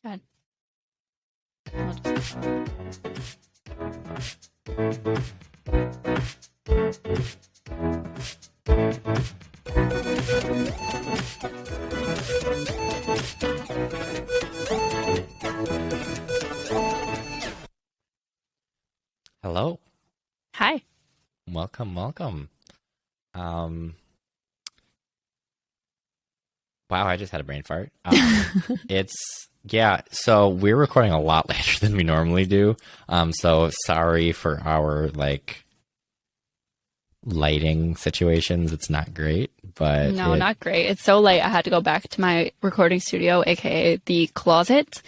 God. Hello. Hi. Welcome. Um, wow, I just had a brain fart. So we're recording a lot later than we normally do. So sorry for our lighting situations. It's not great, but No, not great. It's so late. I had to go back to my recording studio, aka the closet,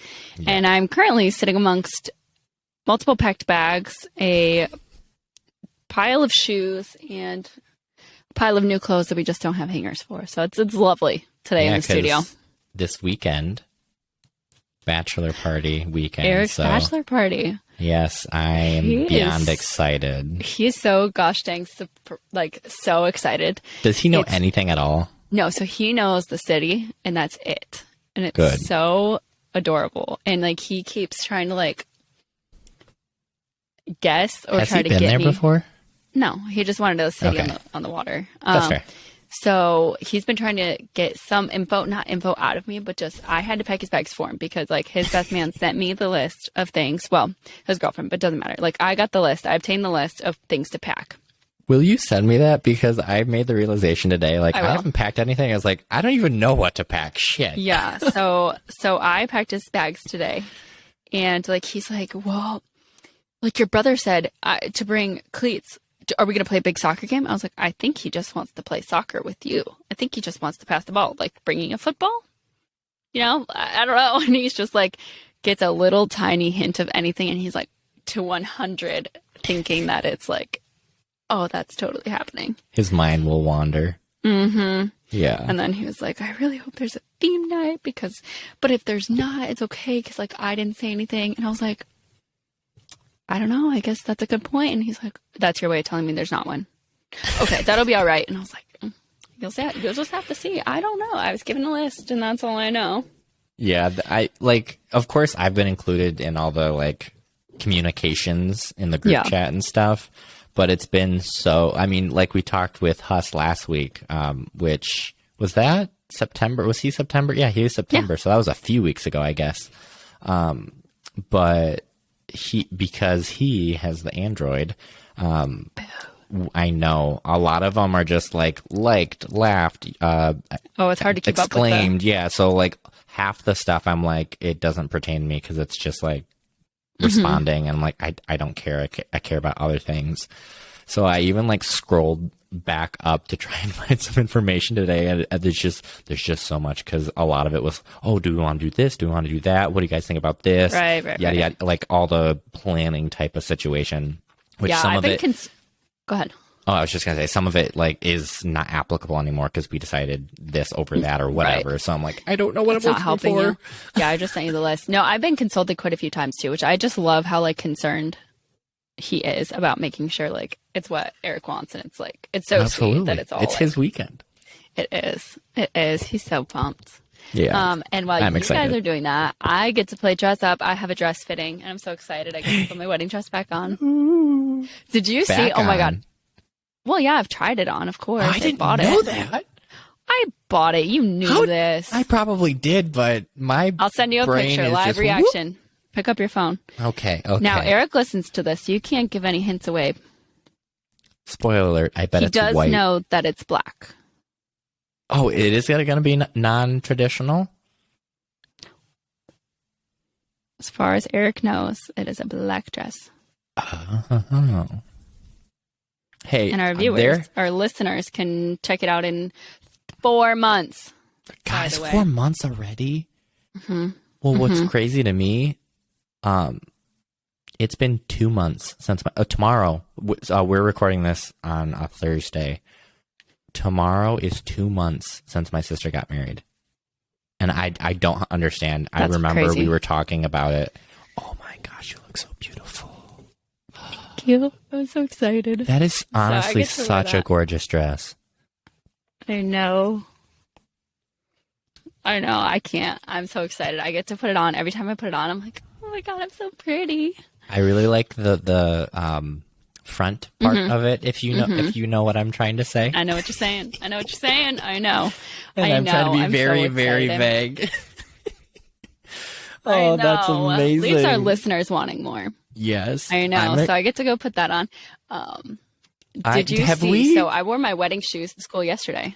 and I'm currently sitting amongst multiple packed bags, a pile of shoes, and a pile of new clothes that we just don't have hangers for. So it's lovely today in the studio. This weekend, bachelor party weekend. Eric's bachelor party. Yes, I am beyond excited. He's so gosh dang so excited. Does he know anything at all? No, so he knows the city, and that's it. And it's good. So adorable. And he keeps trying to guess or try to get me. Has he been there before? No, he just wanted to city on the water. That's fair. So he's been trying to get some info, not info out of me, but just I had to pack his bags for him because his best man sent me the list of things. Well, his girlfriend, but it doesn't matter. I got the list. I obtained the list of things to pack. Will you send me that? Because I made the realization today, I haven't packed anything. I was like, I don't even know what to pack. Shit. Yeah. So I packed his bags today, and he's like, well, your brother said to bring cleats. Are we going to play a big soccer game? I was like, I think he just wants to play soccer with you. I think he just wants to pass the ball, bringing a football. I don't know. And he's just gets a little tiny hint of anything, and he's to 100 thinking that it's oh, that's totally happening. His mind will wander. Mm-hmm. Yeah. And then he was like, I really hope there's a theme night but if there's not, it's okay because I didn't say anything. And I was like, I don't know. I guess that's a good point. And he's like, that's your way of telling me there's not one. Okay, that'll be all right. And I was like, you'll just have to see. I don't know. I was given a list, and that's all I know. Yeah, of course, I've been included in all the communications in the group chat and stuff. But it's been we talked with Huss last week, which was that September? Was he September? Yeah, he was September. Yeah. So that was a few weeks ago, I guess. But because he has the Android, I know a lot of them are just liked, laughed. It's hard to keep exclaimed. Up with Yeah. So half the stuff I'm it doesn't pertain to me because it's just responding. And I'm I don't care. I care about other things. So I even scrolled back up to try and find some information today, and there's just so much because a lot of it was, do we want to do this? Do we want to do that? What do you guys think about this? Right. Yeah, all the planning type of situation. Which some of it. Go ahead. Oh, I was just gonna say some of it is not applicable anymore because we decided this over that or whatever. Right. So I'm I don't know what I'm looking helping for. You. Yeah, I just sent you the list. No, I've been consulted quite a few times too, which I just love how concerned he is about making sure it's what Eric wants, and it's so Absolutely. Sweet that it's all his weekend. It is. He's so pumped. Yeah. And while you guys are doing that, I get to play dress up. I have a dress fitting, and I'm so excited. I get to put my wedding dress back on. Ooh. Did you see? Oh my God. Well, yeah, I've tried it on, of course. I didn't know that. I bought it. You knew this. I probably did, but I'll send you a picture. Live reaction. Pick up your phone. Okay. Now, Eric listens to this. So you can't give any hints away. Spoiler alert. I bet it's white. He does know that it's black. Oh, it is going to be non-traditional? As far as Eric knows, it is a black dress. Oh. Hey, and our viewers, our listeners can check it out in 4 months. Guys, 4 months already? Mm-hmm. Well, what's crazy to me, it's been 2 months since tomorrow. We're recording this on a Thursday. Tomorrow is 2 months since my sister got married. And I don't understand. That's I remember crazy. We were talking about it. Oh my gosh, you look so beautiful. Thank you. I'm so excited. That is honestly such a gorgeous dress. I know. I know. I can't. I'm so excited. I get to put it on. Every time I put it on, I'm like, oh my God, I'm so pretty. I really like the front part of it. If you know what I'm trying to say. I know what you're saying. I know what you're saying. I know. And I I'm know. trying to be I'm very, so very excited. vague. I Oh, know. that's amazing. Leaves our listeners wanting more. Yes. I know. So I get to go put that on. Did you have see? we? So I wore my wedding shoes to school yesterday.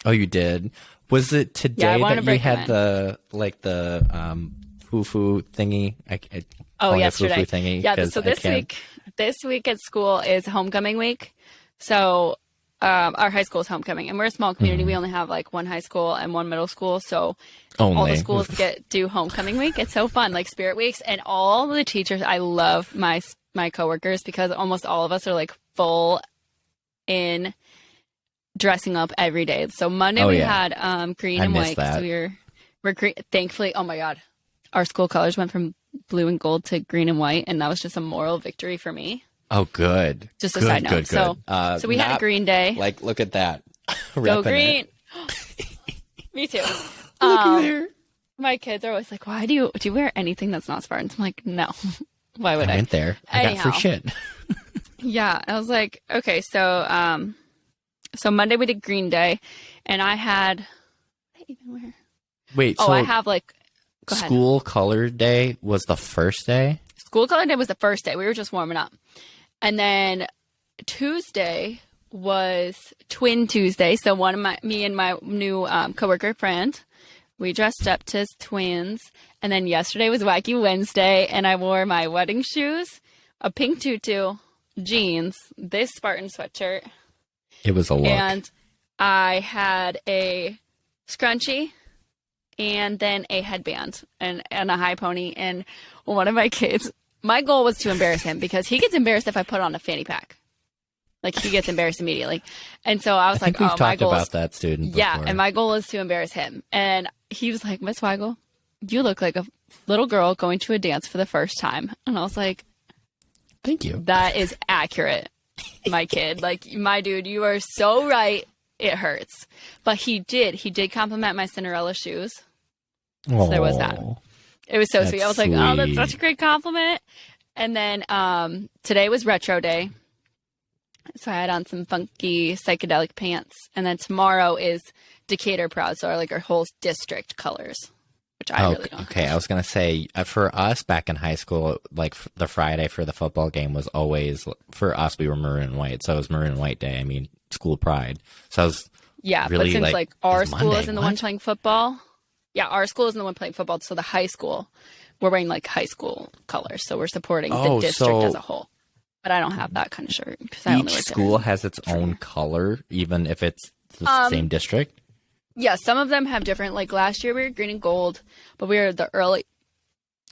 Oh, you did? Was it today wanted that to you break had them the foo-foo thingy? I Oh, call it yesterday. foo-foo thingy Yeah. 'cause So I can't. this week at school is homecoming week. So our high school is homecoming, and we're a small community. We only have like one high school and one middle school. So all Only. the schools do homecoming week. It's so fun, like spirit weeks, and all the teachers. I love my coworkers because almost all of us are like full in dressing up every day. So Monday we had green I and missed white. So that. we're green. Thankfully, oh my God, our school colors went from blue and gold to green and white, and that was just a moral victory for me. Oh, good. Just a Good, side note. Good, good. So we had a green day. Like, look at that. Go Repping green. it. Me too. Looky there. My kids are always like, "Why do you wear anything that's not Spartans?" I'm like, "No, why would I I?" went there. I got free Anyhow. shit. Yeah, I was like, okay, so Monday we did Green Day, and I had what did I even wear? Wait, Oh, so I have like go ahead. school color day was the first day? School color day was the first day. We were just warming up, and then Tuesday was Twin Tuesday. So me and my new coworker friend, we dressed up to as twins, and then yesterday was Wacky Wednesday, and I wore my wedding shoes, a pink tutu, jeans, this Spartan sweatshirt. It was a look. And I had a scrunchie and then a headband and a high pony. And one of my kids, my goal was to embarrass him because he gets embarrassed if I put on a fanny pack. Like he gets embarrassed immediately. And so I was I think like, we've oh, my talked goal about is, that student yeah. before. And my goal is to embarrass him. And he was like, Miss Weigel, you look like a little girl going to a dance for the first time. And I was like, Thank you. that is accurate, my kid. Like, my dude, you are so right. It hurts. But he did compliment my Cinderella shoes. So there was that. It was so That's sweet. I was like, oh, that's sweet. such a great compliment. And then today was retro day. So I had on some funky psychedelic pants. And then tomorrow is Decatur Proud. So our whole district colors, which I really don't. Okay, I was gonna say for us back in high school, like the Friday for the football game was always for us. We were maroon and white, so it was maroon and white day. I mean, school pride. So I was Yeah, really, but since our it's school Monday, isn't the what? one playing football. Yeah, our school isn't the one playing football. So the high school, we're wearing high school colors. So we're supporting the district as a whole. But I don't have that kind of shirt because I only each wear school has its own color, even if it's the same district. Yeah, some of them have different. Like last year we were green and gold, but we were the early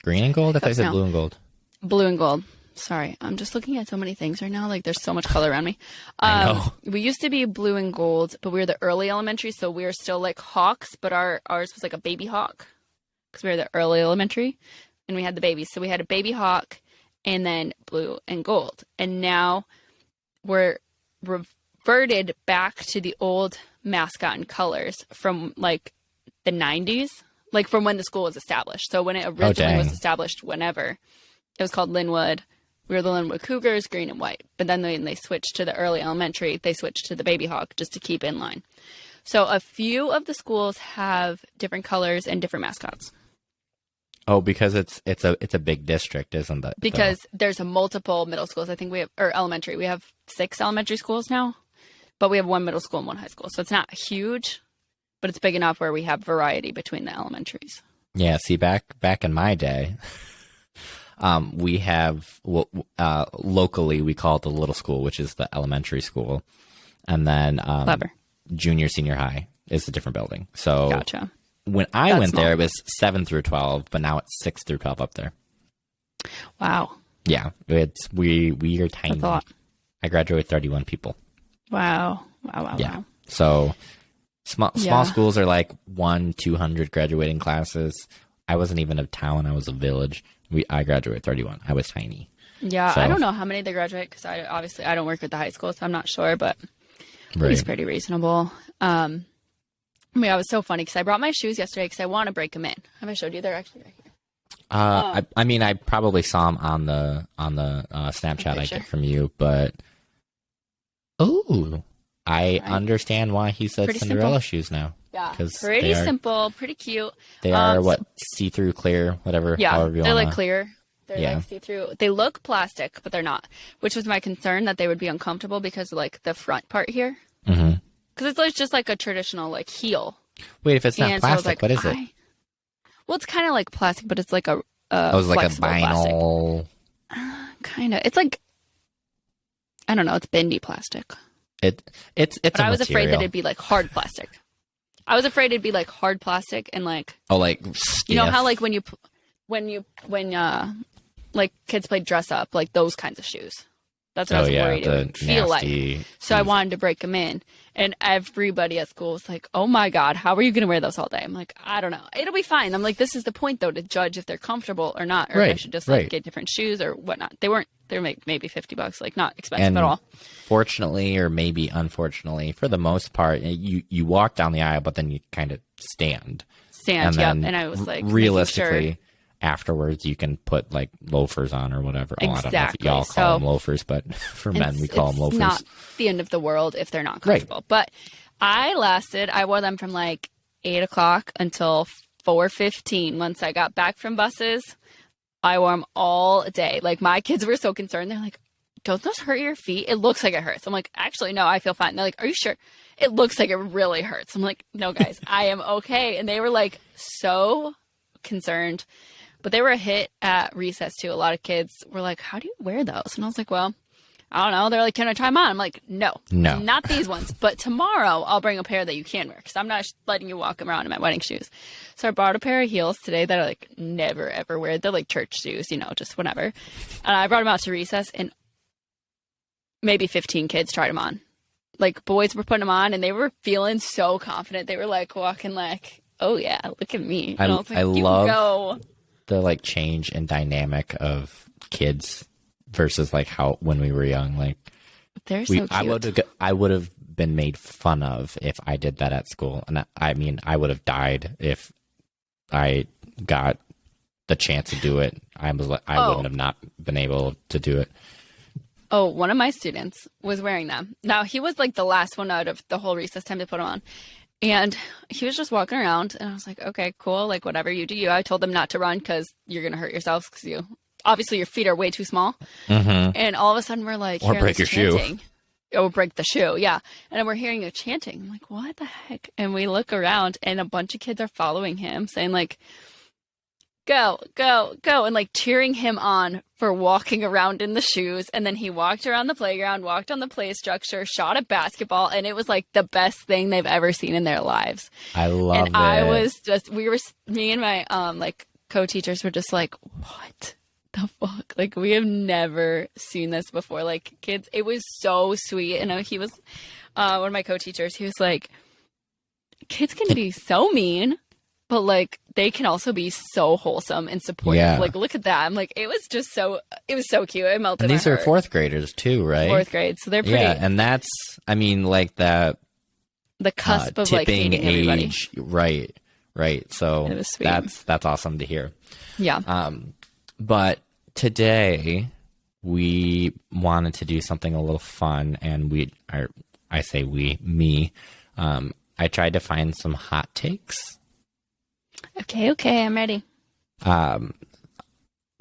Green and gold. I thought you said No. blue and gold. blue and gold. Sorry, I'm just looking at so many things right now. Like there's so much color around me. I know. We used to be blue and gold, but we were the early elementary, so we were still like hawks, but ours was like a baby hawk because we were the early elementary, and we had the babies. So we had a baby hawk, and then blue and gold, and now we're reverted back to the old mascot and colors from like the 90s, like from when the school was established. So when it originally was dang. established, whenever it was called Linwood. We were the Linwood Cougars, green and white. But then when they switched to the early elementary, they switched to the Baby Hawk just to keep in line. So a few of the schools have different colors and different mascots Oh, because it's a big district, isn't it? because there's a multiple middle schools. I think we have, or elementary. We have 6 elementary schools now, but we have 1 middle school and 1 high school. So it's not huge, but it's big enough where we have variety between the elementaries. Yeah. See, back in my day, we have locally we call it the little school, which is the elementary school, and then Clever. junior senior high is a different building. So Gotcha. when I That's went there, small. it was 7 through 12, but now it's 6 through 12 up there. Wow. Yeah, it's we are tiny. That's a lot. I graduated 31 people. Wow. Wow. Yeah. So small Yeah. schools are like 100-200 graduating classes. I wasn't even a town; I was a village. I graduated 31. I was tiny. Yeah, So- I don't know how many they graduate because I don't work at the high school, so I'm not sure, but Right. it's pretty reasonable. I mean, I was so funny because I brought my shoes yesterday because I want to break them in. Have I showed you? They're actually right here. I mean, I probably saw him on the Snapchat I get from you, but I understand why he said Pretty Cinderella simple. shoes now. Yeah, because pretty simple, pretty cute. They are so- see-through, clear, whatever. Yeah, however you they're wanna, like clear. They're Yeah. like see-through. They look plastic, but they're not. Which was my concern that they would be uncomfortable because of like the front part here. Mm-hmm. Because it's like just like a traditional like heel. Wait, if it's not And so I was plastic, like, what is it? Well, it's kind of like plastic, but it's like a Oh, it's like a flexible plastic. vinyl. Kind of. It's like I don't know. It's bendy plastic. It's But a I was afraid that material. it'd be like hard plastic. I was afraid it'd be like hard plastic and like like you know how stiff. like when like kids play dress up like those kinds of shoes. That's what I was worried it would feel like. nasty. So I wanted to break them in, and everybody at school was like, "Oh my god, how are you going to wear those all day?" I'm like, "I don't know. It'll be fine." I'm like, "This is the point though, to judge if they're comfortable or not, or if I Right, should just like right. get different shoes or whatnot." They weren't. They were maybe $50, like not expensive And at all. fortunately, or maybe unfortunately, for the most part, you walk down the aisle, but then you kind of stand. Stand, And yep. then And I was like, making realistically, sure. afterwards, you can put like loafers on or whatever. Oh, I don't know if Exactly. y'all call So- them loafers, but for men, we call them It's loafers. not the end of the world if they're not Right. comfortable. But I wore them from like 8 o'clock until 4:15. Once I got back from buses, I wore them all day. Like my kids were so concerned. They're like, "Don't those hurt your feet?" It looks like it hurts. I'm like, "Actually, no, I feel fine." They're like, "Are you sure?" It looks like it really hurts. I'm like, "No, guys, I am okay." And they were like so concerned. But they were a hit at recess too. A lot of kids were like, "How do you wear those?" And I was like, "Well, I don't know." They're like, "Can I try them on?" I'm like, No, not these ones. But tomorrow I'll bring a pair that you can wear because I'm not letting you walk around in my wedding shoes. So I bought a pair of heels today that I like never ever wear. They're like church shoes, you know, just whatever. And I brought them out to recess, and maybe 15 kids tried them on. Like boys were putting them on, and they were feeling so confident. They were like walking like, "Oh yeah, look at me." And I was like, I "You love go." the like change in dynamic of kids versus like how when we were young. Like They're so cute. I would have been made fun of if I did that at school, and I mean I would have died if I got the chance to do it. I wouldn't have not been able to do it. Oh, one of my students was wearing them. Now, he was like the last one out of the whole recess time to put them on. And he was just walking around, and I was like, "Okay, cool. Like, whatever you do, you." I told them not to run because you're going to hurt yourselves because obviously your feet are way too small. Mm-hmm. And all of a sudden we're like, Or hearing break this your shoe. chanting. Or break the shoe, yeah. And then we're hearing a chanting. I'm like, "What the heck?" And we look around, and a bunch of kids are following him, saying like, "Go, go, go," and like cheering him on for walking around in the shoes. And then he walked around the playground, walked on the play structure, shot a basketball, and it was like the best thing they've ever seen in their lives. I love And it. I was just, me and my like co-teachers were just like, "What the fuck?" Like, we have never seen this before. Like, kids, it was so sweet. And he was one of my co-teachers. He was like, "Kids can be so mean, but like they can also be so wholesome and supportive." Yeah. Like, look at that. I'm like, it was so cute. It melted And these my are heart. fourth graders too, right? Fourth grade. So they're pretty, Yeah, and that's I mean like that the cusp of like tipping hating everybody. age, right. So It was sweet. that's awesome to hear. Yeah. But today we wanted to do something a little fun, and I tried to find some hot takes. Okay. I'm ready.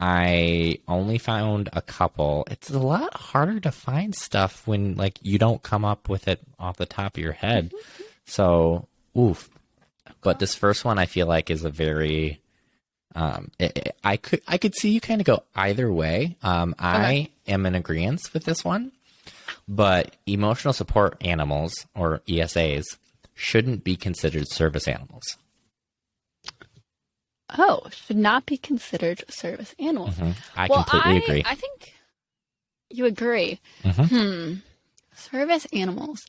I only found a couple. It's a lot harder to find stuff when like you don't come up with it off the top of your head. So, oof. But this first one I feel like is a very I could see you kind of go either way. I am in agreement with this one, but emotional support animals, or ESAs, shouldn't be considered service animals. Oh, should not be considered service animals. I completely agree. I think you agree. Service animals.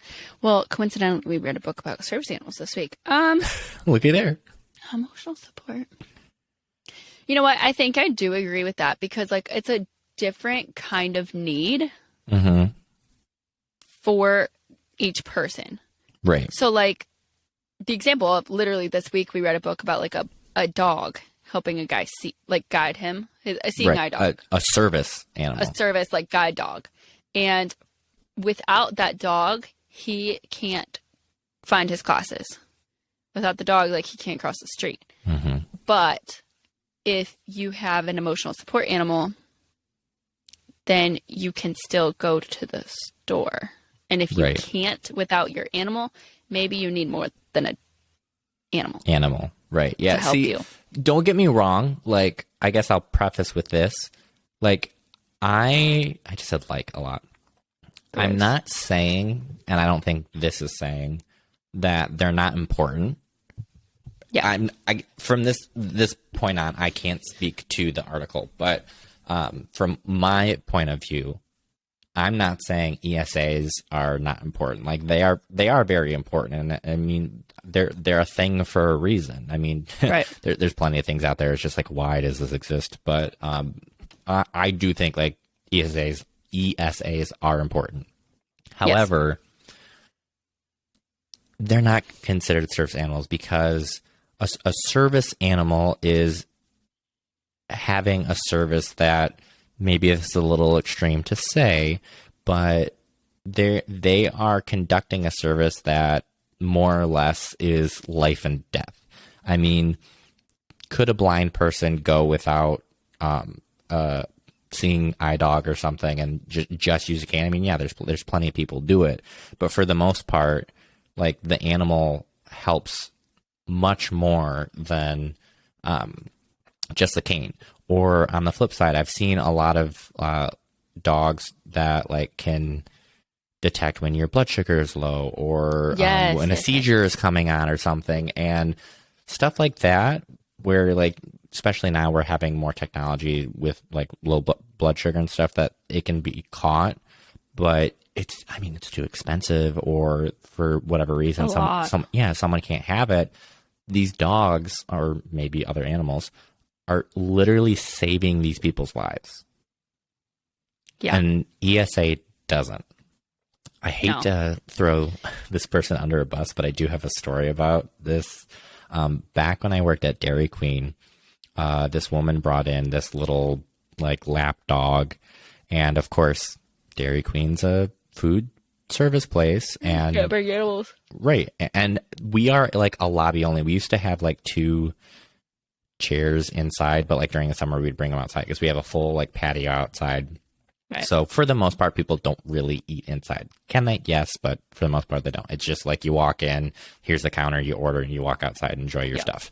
Well, coincidentally, we read a book about service animals this week. Looky there. Emotional support. You know what? I think I do agree with that because like it's a different kind of need for each person. Right. So like the example of literally this week we read a book about like a dog helping a guy see, like guide him, a seeing eye dog, a service animal, a service like guide dog. And without that dog, he can't find his classes. Without the dog, like he can't cross the street. Mm-hmm. But if you have an emotional support animal, then you can still go to the store. And if you Right. can't without your animal, maybe you need more than an animal Right. Yeah. to help See, you. don't get me wrong. Like, I guess I'll preface with this. Like, I just said like a lot. I'm Gross. not saying, and I don't think this is saying, that they're not important. Yeah. From this point on, I can't speak to the article, but from my point of view, I'm not saying ESAs are not important. Like they are very important, and I mean they're a thing for a reason. I mean, Right. there's plenty of things out there. It's just like, why does this exist? But I do think like ESAs are important. However, they're not considered service animals because a service animal is having a service that maybe it's a little extreme to say, but they are conducting a service that more or less is life and death. I mean, could a blind person go without seeing eye dog or something and just use a cane? I mean, yeah, there's plenty of people do it, but for the most part, like the animal helps much more than just the cane. Or on the flip side, I've seen a lot of dogs that like can detect when your blood sugar is low or when a seizure is coming on or something, and stuff like that, where like, especially now we're having more technology with like low blood sugar and stuff, that it can be caught, but it's too expensive, or for whatever reason, someone can't have it. These dogs, or maybe other animals, are literally saving these people's lives. Yeah. And ESA doesn't. I hate to throw this person under a bus, but I do have a story about this. Back when I worked at Dairy Queen, this woman brought in this little like lap dog, and of course, Dairy Queen's a food service place, and big animals. Right, and we are like a lobby only. We used to have like 2 chairs inside, but like during the summer we'd bring them outside because we have a full like patio outside. Right. So for the most part, people don't really eat inside. Can they? Yes, but for the most part, they don't. It's just like you walk in, here's the counter, you order, and you walk outside and enjoy your stuff.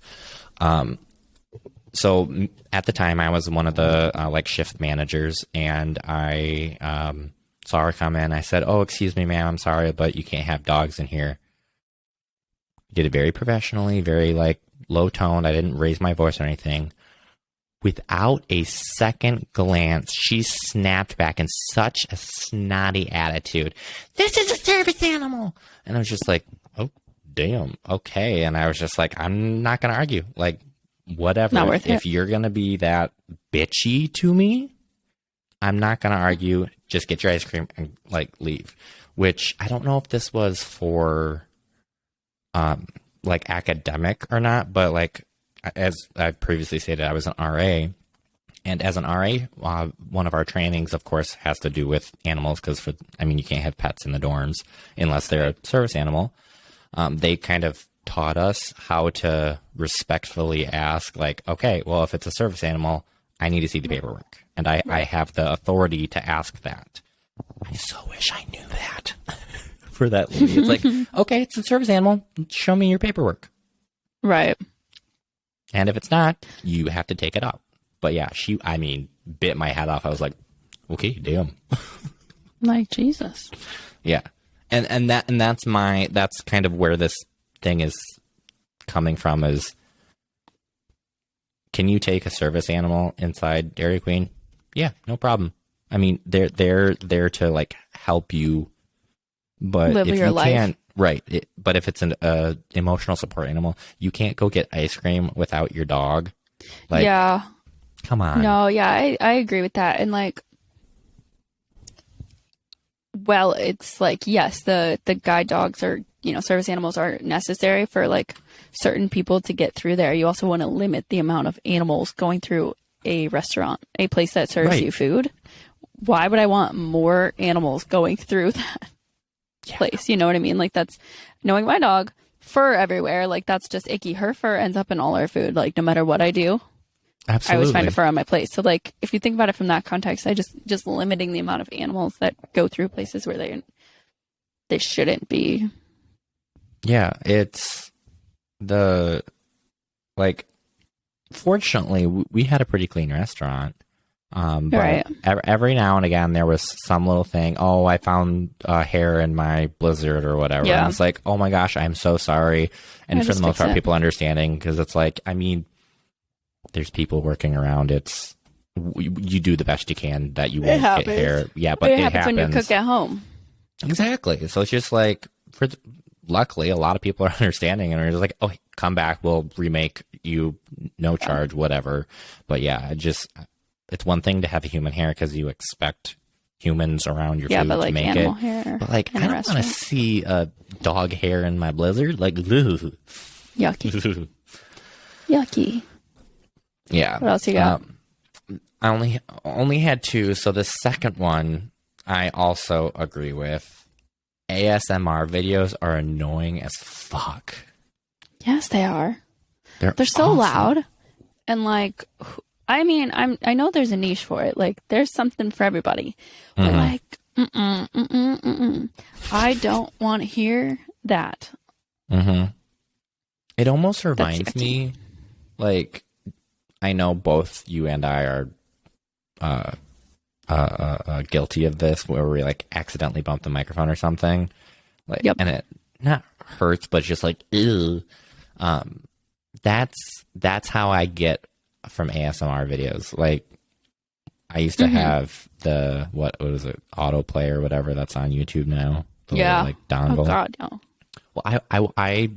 So at the time, I was one of the like shift managers, and I saw her come in. I said, "Oh, excuse me, ma'am, I'm sorry, but you can't have dogs in here." Did it very professionally, very like low toned. I didn't raise my voice or anything. Without a second glance, she snapped back in such a snotty attitude. "This is a service animal." And I was just like, "Oh, damn. Okay." And I was just like, I'm not going to argue. Like, whatever. Not worth if it. you're going to be that bitchy to me, I'm not going to argue. Just get your ice cream and like leave. Which I don't know if this was for like academic or not, but like, as I've previously stated, I was an RA, and as an RA, one of our trainings, of course, has to do with animals because, you can't have pets in the dorms unless they're a service animal. They kind of taught us how to respectfully ask, like, okay, well, if it's a service animal, I need to see the paperwork, and I have the authority to ask that. I so wish I knew that for that lady. It's like, okay, it's a service animal. Show me your paperwork. Right. And if it's not, you have to take it out. But yeah, she bit my head off. I was like, okay, damn. Like Jesus. Yeah. And that's kind of where this thing is coming from, is, can you take a service animal inside Dairy Queen? Yeah, no problem. I mean, they're there to like help you, but Live if your you life. can't, right? But if it's an emotional support animal, you can't go get ice cream without your dog. Like, yeah. come on. No, yeah, I agree with that. And like, well, it's like, yes, the guide dogs are service animals are necessary for like certain people to get through there, you also want to limit the amount of animals going through a restaurant, a place that serves Right. you food. Why would I want more animals going through that place? You know what I mean? Like, that's, knowing my dog, fur everywhere. Like, that's just icky. Her fur ends up in all our food. Like, no matter what I do, Absolutely. I always find a fur on my plate. So, like, if you think about it from that context, I just limiting the amount of animals that go through places where they shouldn't be. Yeah, it's the, like, fortunately, we had a pretty clean restaurant. But Right. every now and again, there was some little thing. Oh, I found hair in my Blizzard or whatever. Yeah. And it's like, oh my gosh, I'm so sorry. And Yeah, for the just most fix part, it. people understanding, because it's like, I mean, there's people working around. You do the best you can that you won't get happens. hair. Yeah, but it happens when you cook at home. Exactly. So it's just like, luckily, a lot of people are understanding and are just like, oh, come back, we'll remake you, no charge, whatever. But yeah, it's one thing to have a human hair because you expect humans around your Yeah, food but to like make animal it. hair. But like, in I a don't want to restaurant. see a dog hair in my Blizzard. Like, ugh. Yucky. Yucky. Yeah. What else you got? I only had two. So the second one, I also agree with. ASMR videos are annoying as fuck. Yes, they are. They're so awful. loud. And like, I mean, I know there's a niche for it. Like, there's something for everybody. But like, I don't want to hear that. Mm-hmm. It almost reminds yucky. me, like, I know both you and I are guilty of this, where we like accidentally bump the microphone or something, like, Yep. and it not hurts, but just like, ew. That's how I get from ASMR videos. Like, I used to have the what was it, autoplay or whatever that's on YouTube now. The Yeah. little, like, dongle. Oh God, no. Well, I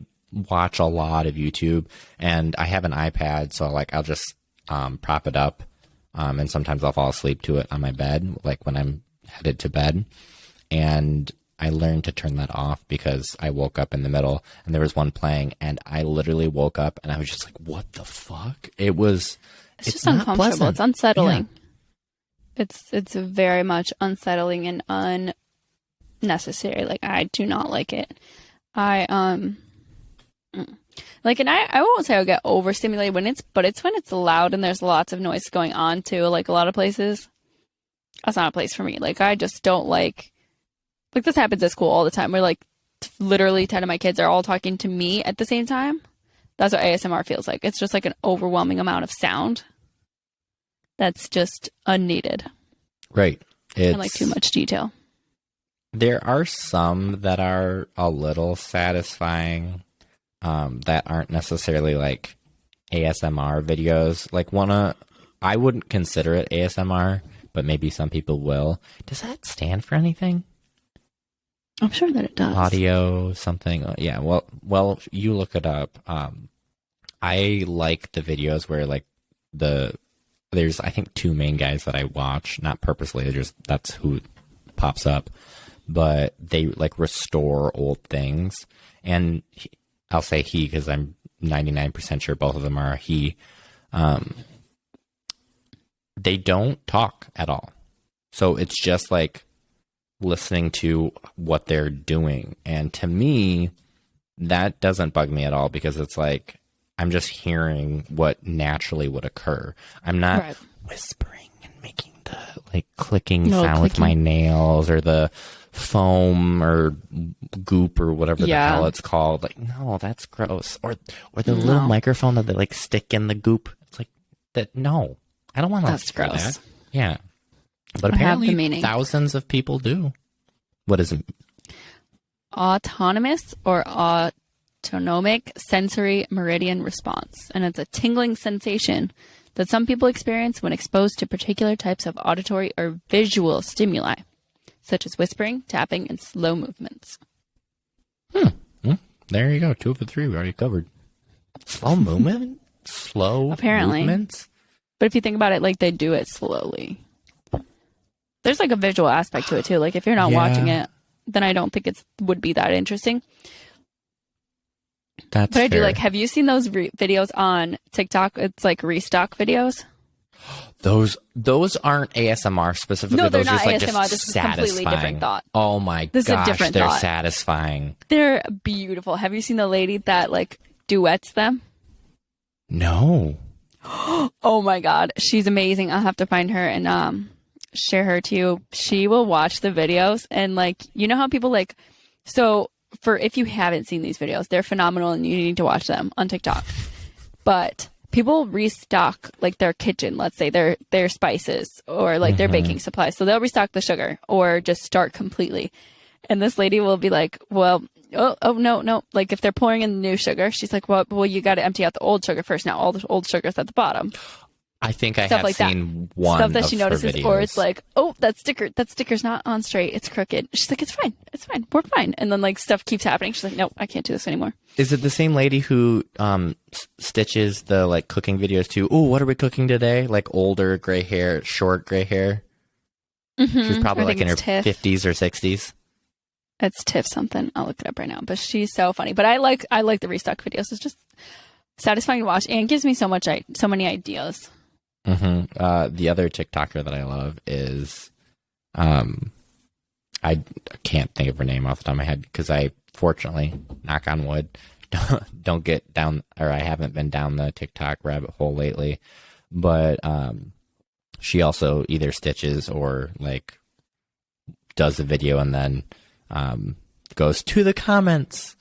watch a lot of YouTube, and I have an iPad, so like I'll just prop it up, and sometimes I'll fall asleep to it on my bed, like when I'm headed to bed. And I learned to turn that off because I woke up in the middle, and there was one playing, and I literally woke up, and I was just like, "What the fuck?" It's just not uncomfortable. pleasant. It's unsettling. It's very much unsettling and unnecessary. Like, I do not like it. Like, and I won't say I'll get overstimulated when it's when it's loud and there's lots of noise going on too. Like, a lot of places, that's not a place for me. Like, I just don't like this happens at school all the time where like literally 10 of my kids are all talking to me at the same time. That's what ASMR feels like. It's just like an overwhelming amount of sound that's just unneeded Right. and like too much detail. There are some that are a little satisfying, that aren't necessarily like ASMR videos. Like I wouldn't consider it ASMR, but maybe some people will. Does that stand for anything? I'm sure that it does. Audio something? Yeah. Well, you look it up. I like the videos where like there's I think two main guys that I watch, not purposely. That's who pops up. But they like restore old things, and I'll say he because I'm 99% sure both of them are he. They don't talk at all, so it's just like listening to what they're doing, and to me, that doesn't bug me at all because it's like I'm just hearing what naturally would occur. I'm not whispering and making the like clicking sound with my nails or the foam or goop or whatever the hell it's called. Like, no, that's gross. Or the little microphone that they like stick in the goop. It's like that. No, I don't want to. That's gross. That. Yeah, but apparently thousands of people do. What is it? Autonomous or autonomic sensory meridian response, and it's a tingling sensation that some people experience when exposed to particular types of auditory or visual stimuli, such as whispering, tapping, and slow movements. There you go. 2 of the 3 we already covered. Slow movement? Slow Apparently. movements? But if you think about it, like, they do it slowly. There's like a visual aspect to it too. Like, if you're not watching it, then I don't think it would be that interesting. That's But I do fair. like, have you seen those videos on TikTok? It's like restock videos. Those aren't ASMR specifically. No, they're those are not just ASMR. like This is a completely satisfying. different thought. Oh my This is a gosh, different they're thought. satisfying. They're beautiful. Have you seen the lady that like duets them? No. Oh my God. She's amazing. I'll have to find her and share her to you. She will watch the videos and like, you know how people like, so for if you haven't seen these videos, they're phenomenal and you need to watch them on TikTok. But people restock like their kitchen, let's say their spices or like their baking supplies. So they'll restock the sugar or just start completely. And this lady will be like, well, oh no. Like if they're pouring in the new sugar, she's like, well, you got to empty out the old sugar first. Now all the old sugar's at the bottom. I think I Stuff have like that. seen one Stuff that of she her notices, videos. or it's like, oh, that sticker's not on straight. It's crooked. She's like, it's fine. We're fine. And then like stuff keeps happening. She's like, no, I can't do this anymore. Is it the same lady who stitches the like cooking videos too? Oh, what are we cooking today? Like older gray hair, short gray hair. She's probably I like think in her it's Tiff. 50s or 60s. It's Tiff something. I'll look it up right now. But she's so funny. But I like the restock videos. It's just satisfying to watch and gives me so many ideas. The other TikToker that I love is, I can't think of her name off the top of my head because I fortunately, knock on wood, don't get down, or I haven't been down the TikTok rabbit hole lately. But she also either stitches or like does the video and then goes to the comments.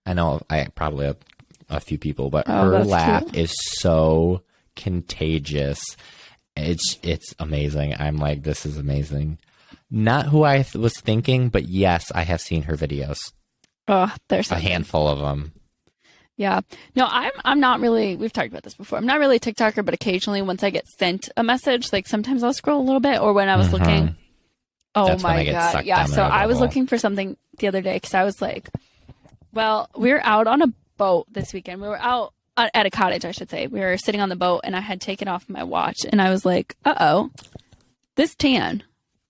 I know I probably have a few people, but her laugh cute. is so contagious. It's amazing. I'm like, this is amazing. Not who I was thinking, but yes, I have seen her videos. Oh, there's A handful of them. Yeah. No, I'm not really, we've talked about this before. I'm not really a TikToker, but occasionally once I get sent a message, like sometimes I'll scroll a little bit or when I was looking. Oh That's when my I get God. sucked Yeah. down the So rabbit I was hole. looking for something the other day because I was like, well, we were out on a boat this weekend. We were out at a cottage, I should say. We were sitting on the boat and I had taken off my watch and I was like, uh-oh, this tan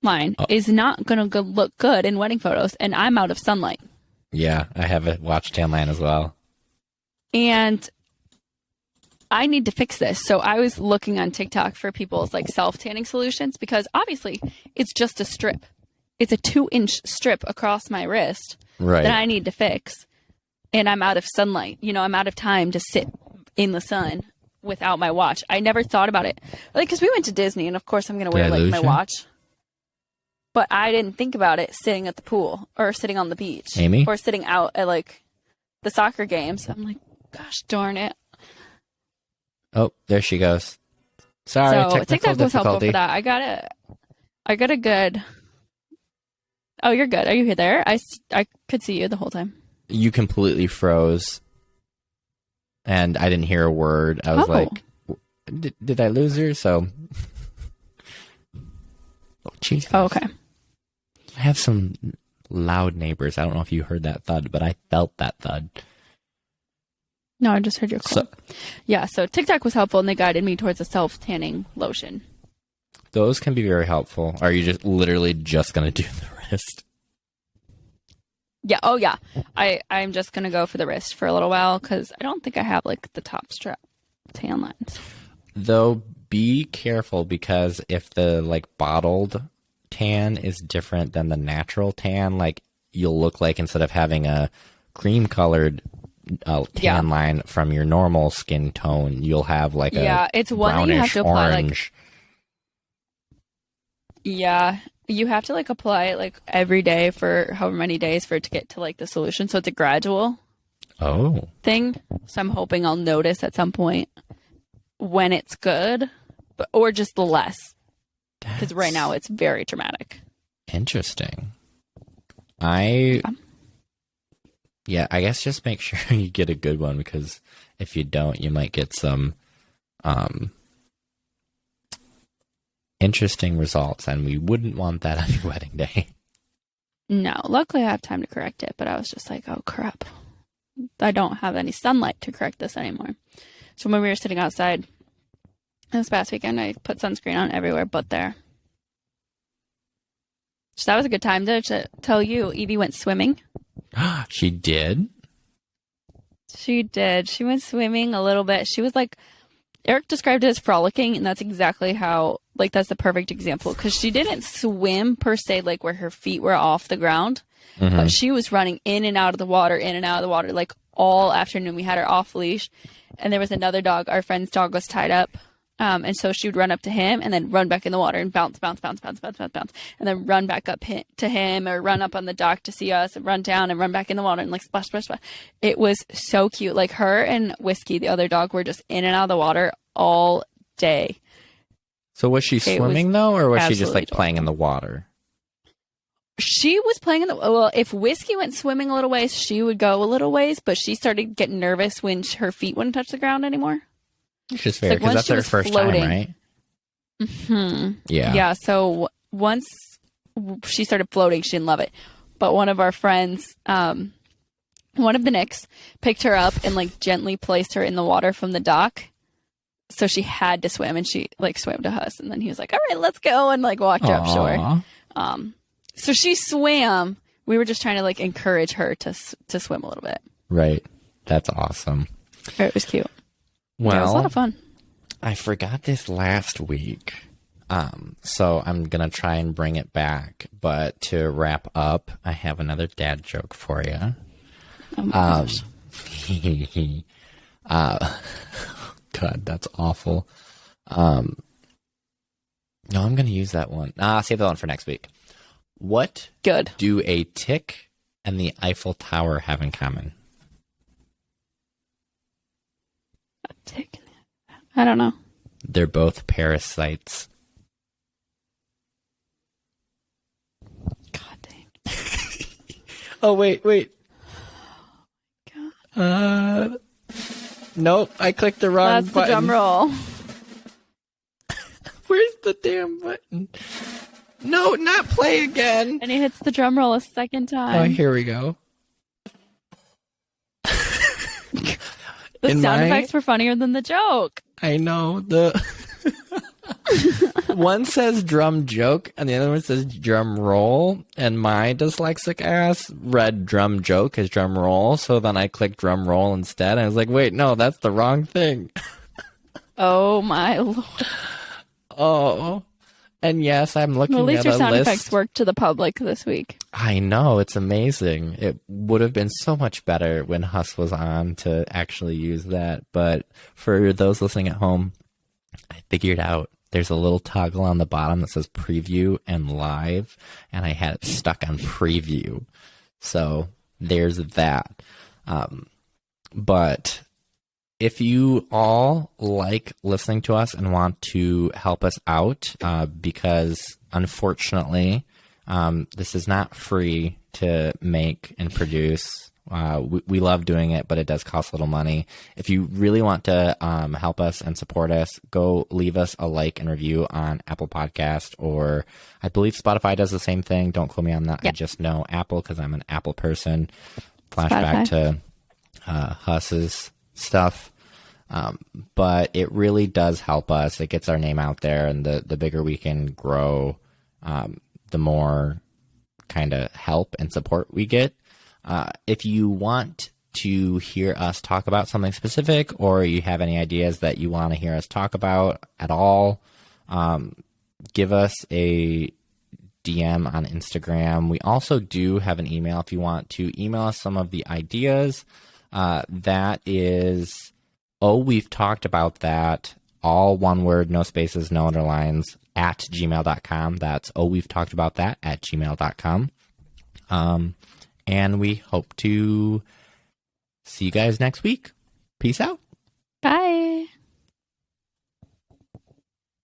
line is not going to look good in wedding photos and I'm out of sunlight. Yeah, I have a watch tan line as well. And I need to fix this. So I was looking on TikTok for people's like self-tanning solutions because obviously it's just a strip. It's a 2-inch strip across my wrist Right. that I need to fix. And I'm out of sunlight. You know, I'm out of time to sit in the sun without my watch. I never thought about it. Like, because we went to Disney and of course I'm going to wear Did I like lose my you? watch. But I didn't think about it sitting at the pool or sitting on the beach. Amy? Or sitting out at like the soccer games. I'm like, gosh darn it. Oh, there she goes. Sorry, So technical TikTok was helpful difficulty. for that. I got a good. Oh, you're good. Are you there? I could see you the whole time. You completely froze, and I didn't hear a word. I was Oh. like, did I lose her? So, oh, jeez. Oh, okay. I have some loud neighbors. I don't know if you heard that thud, but I felt that thud. No, I just heard your call. So, Yeah, so TikTok was helpful and they guided me towards a self-tanning lotion. those can be very helpful. Are you just literally just going to do the wrist? Yeah, oh yeah. I'm just going to go for the wrist for a little while because I don't think I have like the top strap tan lines. Though, be careful because if the like bottled tan is different than the natural tan, like you'll look like instead of having a cream colored tan Yeah. line from your normal skin tone, you'll have like a Yeah, it's one that you have brownish to apply like orange. yeah, you have to like apply it like every day for however many days for it to get to like the solution. So it's a gradual Oh, thing. So I'm hoping I'll notice at some point when it's good, but or just the less because right now it's very dramatic. interesting. Yeah, I guess just make sure you get a good one because if you don't, you might get some interesting results, and we wouldn't want that on your wedding day. No, luckily I have time to correct it, but I was just like, oh crap, I don't have any sunlight to correct this anymore. So when we were sitting outside this past weekend, I put sunscreen on everywhere but there. So that was a good time to tell you. Evie went swimming. She did? She did. She went swimming a little bit. She was like, Eric described it as frolicking, and that's exactly how, like, that's the perfect example. Because she didn't swim per se, like where her feet were off the ground, but she was running in and out of the water, in and out of the water, like all afternoon. We had her off leash, and there was another dog. Our friend's dog was tied up. And so she would run up to him and then run back in the water and bounce, bounce, bounce, bounce, bounce, bounce, bounce, and then run back up to him or run up on the dock to see us and run down and run back in the water and like splash, splash, splash. It was so cute. Like her and Whiskey, the other dog, were just in and out of the water all day. So was she swimming though, or was she just like absolutely playing in the water? She was playing in the, well, if Whiskey went swimming a little ways, she would go a little ways, but she started getting nervous when her feet wouldn't touch the ground anymore. Which is fair, because once that's she her was first floating- time, right? Yeah. Yeah. So once she started floating, she didn't love it. But one of our friends, one of the Nicks, picked her up and like gently placed her in the water from the dock. So she had to swim, and she like swam to us. And then he was like, "All right, let's go," and like walked her upshore. So she swam. We were just trying to like encourage her to swim a little bit. Right. That's awesome. It was cute. Well, yeah, it was a lot of fun. I forgot this last week. So I'm going to try and bring it back. But to wrap up, I have another dad joke for you. Oh my gosh. God, that's awful. No, I'm going to use that one. Save that one for next week. What Good. do a tick and the Eiffel Tower have in common? A tick. I don't know. They're both parasites. God dang. Oh, wait. God. Nope, I clicked the wrong That's button. the drum roll. Where's the damn button? No, not play again. And he hits the drum roll a second time. Oh, here we go. The sound effects were funnier than the joke. I know. The one says drum joke and the other one says drum roll, and my dyslexic ass read drum joke as drum roll, so then I clicked drum roll instead. I was like, wait, no, that's the wrong thing. Oh my lord. Oh. And yes, I'm looking Well, at least at your a sound list. effects worked to the public this week. I know, it's amazing. It would have been so much better when Huss was on to actually use that. But for those listening at home, I figured out there's a little toggle on the bottom that says preview and live, and I had it stuck on preview. So there's that. But if you all like listening to us and want to help us out, because unfortunately, this is not free to make and produce. We love doing it, but it does cost a little money. If you really want to help us and support us, go leave us a like and review on Apple Podcast, or I believe Spotify does the same thing. Don't quote me on that. Yep. I just know Apple because I'm an Apple person. Flashback to Huss's stuff. But it really does help us. It gets our name out there, and the bigger we can grow, the more kind of help and support we get. If you want to hear us talk about something specific, or you have any ideas that you want to hear us talk about at all, give us a DM on Instagram. We also do have an email if you want to email us some of the ideas. That is, we've talked about that, all one word, no spaces, no underlines, at gmail.com. That's, we've talked about that at gmail.com. And we hope to see you guys next week. Peace out. Bye.